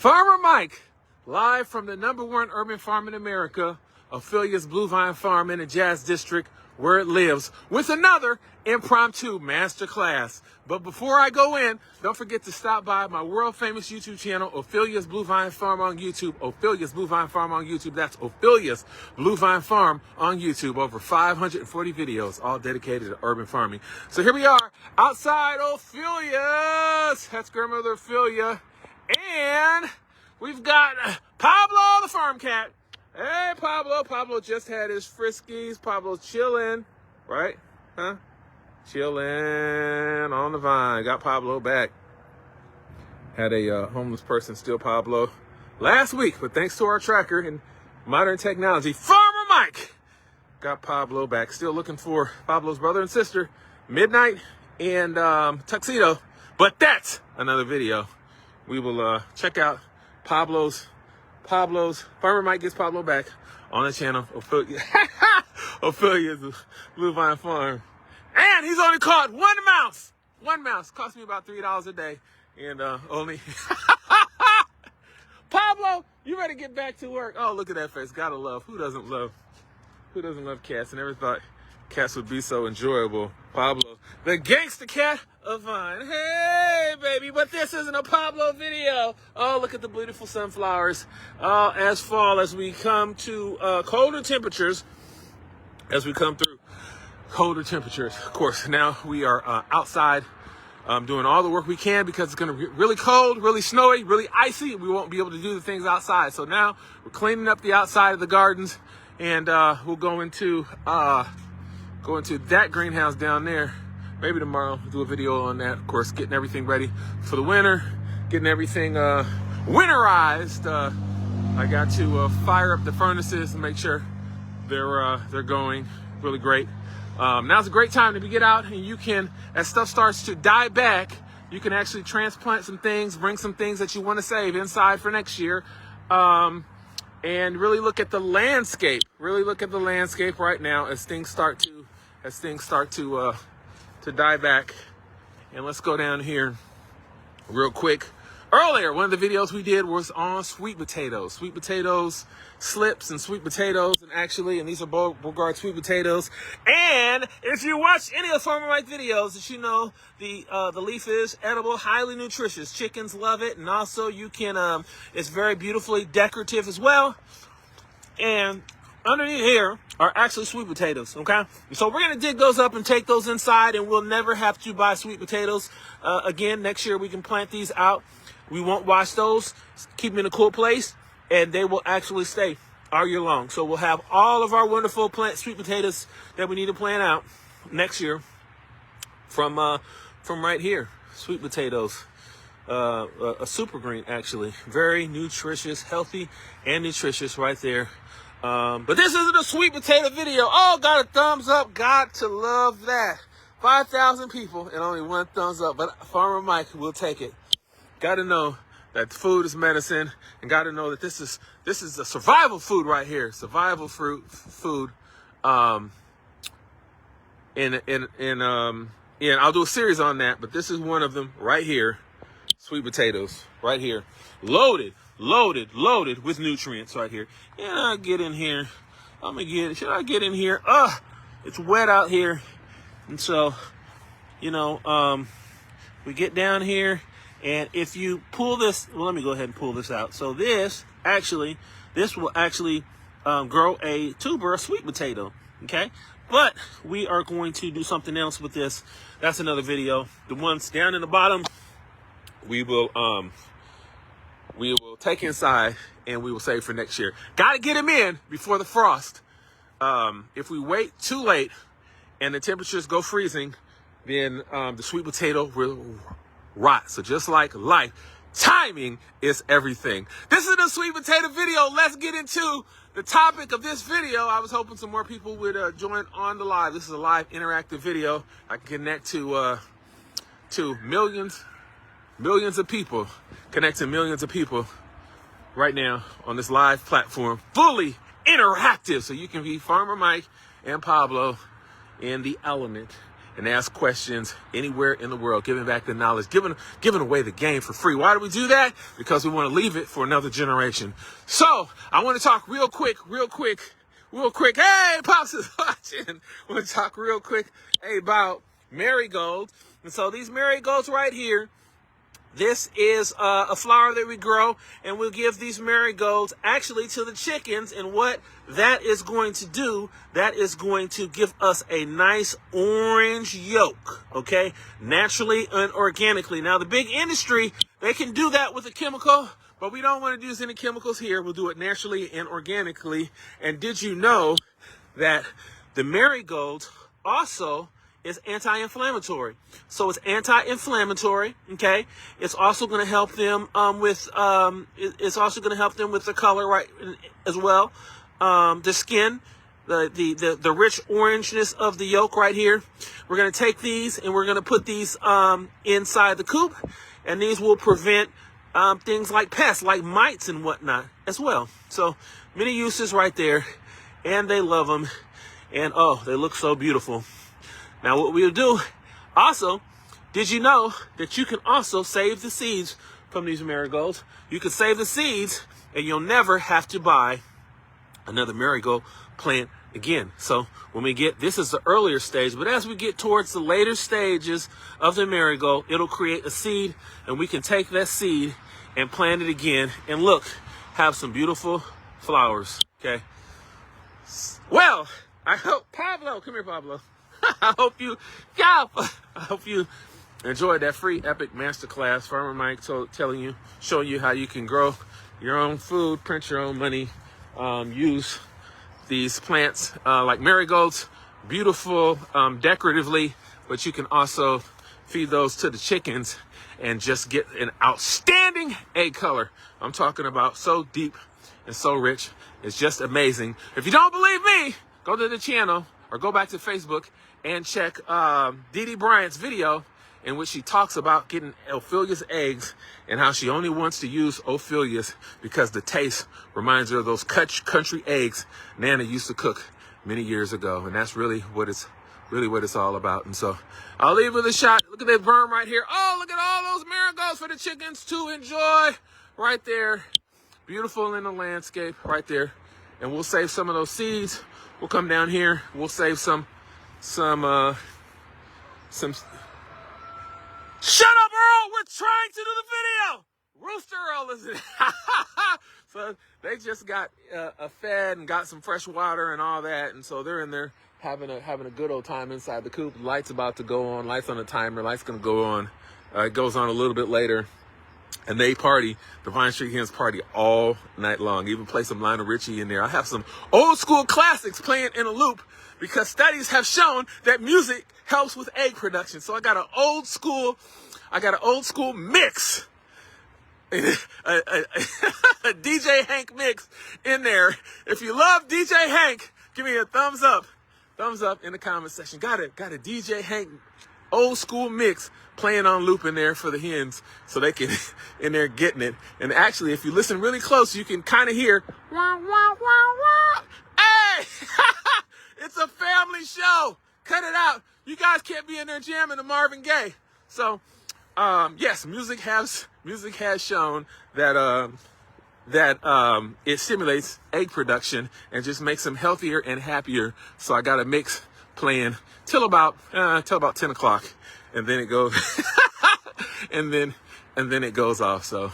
Farmer Mike, live from the #1 urban farm in America, Ophelia's Blue Vine Farm in the Jazz District, where it lives, with another impromptu masterclass. But before I go in, don't forget to stop by my world famous YouTube channel, Ophelia's Blue Vine Farm on YouTube. Ophelia's Blue Vine Farm on YouTube. That's Ophelia's Blue Vine Farm on YouTube. Over 540 videos, all dedicated to urban farming. So here we are, outside Ophelia's. That's grandmother Ophelia. And we've got Pablo the farm cat. Hey, Pablo. Pablo just had his friskies. Pablo's chilling, right? Huh? Chilling on the vine. Got Pablo back. Had a homeless person steal Pablo last week, but thanks to our tracker and modern technology, Farmer Mike got Pablo back. Still looking for Pablo's brother and sister, Midnight and Tuxedo, but that's another video. We will check out Pablo's Farmer Mike gets Pablo back on the channel, Ophelia's Blue Vine Farm. And he's only caught one mouse. One mouse. Cost me about $3 a day. And only Pablo, you ready to get back to work? Oh, look at that face. Gotta love. Who doesn't love cats? I never thought cats would be so enjoyable. Pablo, the gangster cat of Vine. Hey, baby, but this isn't a Pablo video. Oh, look at the beautiful sunflowers. As fall, as we come to colder temperatures, as we come through colder temperatures. Of course, now we are outside doing all the work we can because it's going to be really cold, really snowy, really icy. We won't be able to do the things outside. So now we're cleaning up the outside of the gardens, and we'll go into that greenhouse down there. Maybe tomorrow we'll do a video on that. Of course, getting everything ready for the winter, getting everything winterized. I got to fire up the furnaces and make sure they're going really great. Now's a great time to get out, and you can, as stuff starts to die back, you can actually transplant some things, bring some things that you want to save inside for next year, and really look at the landscape. Really look at the landscape right now as things start to die back. And let's go down here real quick. Earlier, one of the videos we did was on sweet potatoes. Sweet potatoes, slips and sweet potatoes, and these are Beauregard sweet potatoes. And if you watch any of Farmer Mike videos, that you know the leaf is edible, highly nutritious. Chickens love it, and also you can it's very beautifully decorative as well. And underneath here are actually sweet potatoes, okay? So we're going to dig those up and take those inside, and we'll never have to buy sweet potatoes again. Next year we can plant these out. We won't wash those, keep them in a cool place, and they will actually stay all year long. So we'll have all of our wonderful sweet potatoes that we need to plant out next year from right here. Sweet potatoes, a super green actually, very nutritious, healthy and nutritious right there. But this isn't a sweet potato video. Oh, got a thumbs up. Got to love that. 5,000 people and only one thumbs up. But Farmer Mike will take it. Got to know that food is medicine, and got to know that this is a survival food right here. Survival food. And I'll do a series on that. But this is one of them right here. Sweet potatoes right here, loaded with nutrients right here. And I'll get in here. Should I get in here? It's wet out here. And so, we get down here, and if you pull this, well, let me go ahead and pull this out. So this will actually grow a tuber of sweet potato, okay? But we are going to do something else with this. That's another video. The ones down in the bottom, we will take inside, and we will save for next year. Got to get them in before the frost. If we wait too late and the temperatures go freezing, then the sweet potato will rot. So just like life, timing is everything. This is the sweet potato video. Let's get into the topic of this video. I was hoping some more people would join on the live. This is a live interactive video. I can connect to millions of people, connecting millions of people right now on this live platform, fully interactive. So you can be Farmer Mike and Pablo in the element. and ask questions anywhere in the world, giving back the knowledge, giving away the game for free. Why do we do that? Because we want to leave it for another generation. So I want to talk real quick. Hey, Pops is watching. I want to talk real quick about marigolds. And so these marigolds right here, this is a flower that we grow, and we'll give these marigolds actually to the chickens. And what that is going to do, that is going to give us a nice orange yolk, okay? Naturally and organically. Now, the big industry, they can do that with a chemical, but we don't want to use any chemicals here. We'll do it naturally and organically. And did you know that the marigold also is anti-inflammatory? So it's anti-inflammatory, okay? It's also going to help them it's also going to help them with the color, right, as well. The skin, the rich orangeness of the yolk right here. We're going to take these and we're going to put these inside the coop, and these will prevent things like pests, like mites and whatnot as well. So many uses right there, and they love them, and oh, they look so beautiful. Now, what we'll do also, did you know that you can also save the seeds from these marigolds? You can save the seeds, and you'll never have to buy another marigold plant again. So when we get, this is the earlier stage, but as we get towards the later stages of the marigold, it'll create a seed, and we can take that seed and plant it again, and look, have some beautiful flowers, okay? Well, I hope, Pablo, come here, Pablo. I hope you enjoyed that free epic masterclass. Farmer Mike showing you how you can grow your own food, print your own money, use these plants like marigolds, beautiful decoratively, but you can also feed those to the chickens and just get an outstanding egg color. I'm talking about so deep and so rich. It's just amazing. If you don't believe me, go to the channel or go back to Facebook and check Dee Dee Bryant's video in which she talks about getting Ophelia's eggs and how she only wants to use Ophelia's because the taste reminds her of those country eggs Nana used to cook many years ago. And that's really what it's all about. And so I'll leave with a shot. Look at that berm right here. Oh, look at all those marigolds for the chickens to enjoy right there. Beautiful in the landscape right there. And we'll save some of those seeds. We'll come down here. We'll save some. Shut up, Earl! We're trying to do the video. Rooster Earl is it? So they just got fed and got some fresh water and all that, and so they're in there having a good old time inside the coop. Lights about to go on. Lights on the timer. Lights gonna go on. It goes on a little bit later. And they party, the Vine Street Hens party all night long. Even play some Lionel Richie in there. I have some old school classics playing in a loop because studies have shown that music helps with egg production. So I got an old school mix, a DJ Hank mix in there. If you love DJ Hank, give me a thumbs up in the comment section. Got a DJ Hank old school mix playing on loop in there for the hens so they can in there getting it. And actually, if you listen really close, you can kind of hear wah, wah, wah, wah. Hey, it's a family show. Cut it out. You guys can't be in there jamming to Marvin Gaye. So yes, music has shown that it stimulates egg production and just makes them healthier and happier. So I got a mix playing till about 10 o'clock, and then it goes and then it goes off. So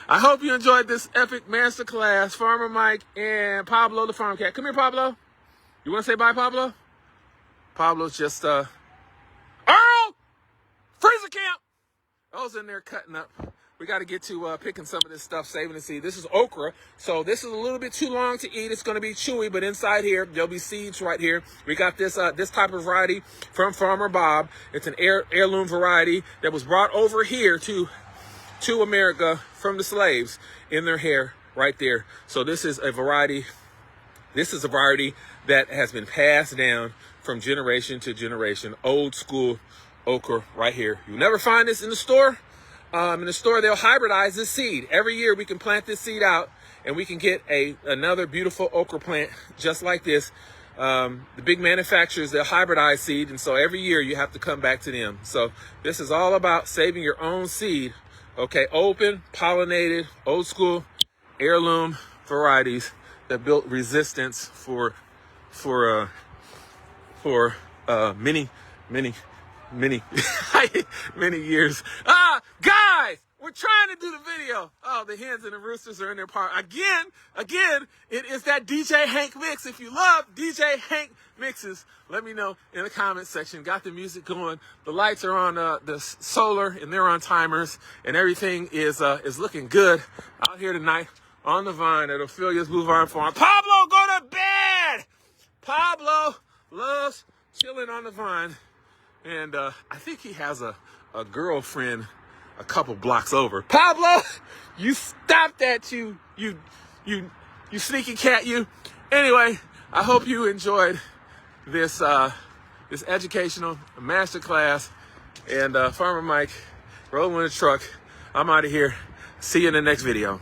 I hope you enjoyed this epic masterclass. Farmer Mike and Pablo the farm cat. Come here, Pablo. You want to say bye, Pablo? Pablo's just Earl freezer camp. I was in there cutting up. We got to get to picking some of this stuff, saving the seed. This is okra, so this is a little bit too long to eat. It's going to be chewy, but inside here, there'll be seeds right here. We got this type of variety from Farmer Bob. It's an heirloom variety that was brought over here to America from the slaves in their hair right there. So this is a variety. This is a variety that has been passed down from generation to generation. Old school okra right here. You'll never find this in the store. In the store, they'll hybridize this seed. Every year we can plant this seed out and we can get another beautiful okra plant just like this The big manufacturers, they'll hybridize seed, and so every year you have to come back to them. So this is all about saving your own seed, okay? Open, pollinated, old school, heirloom varieties that built resistance for many many years. Guys, we're trying to do the video. Oh, the hens and the roosters are in their part. Again, it is that DJ Hank mix. If you love DJ Hank mixes, let me know in the comment section. Got the music going. The lights are on the solar, and they're on timers, and everything is looking good out here tonight on the vine at Ophelia's Boulevard Farm. Pablo, go to bed! Pablo loves chilling on the vine. And I think he has a girlfriend a couple blocks over. Pablo, you stop that, you sneaky cat, you. Anyway, I hope you enjoyed this educational masterclass. And Farmer Mike, rolling with the truck. I'm out of here. See you in the next video.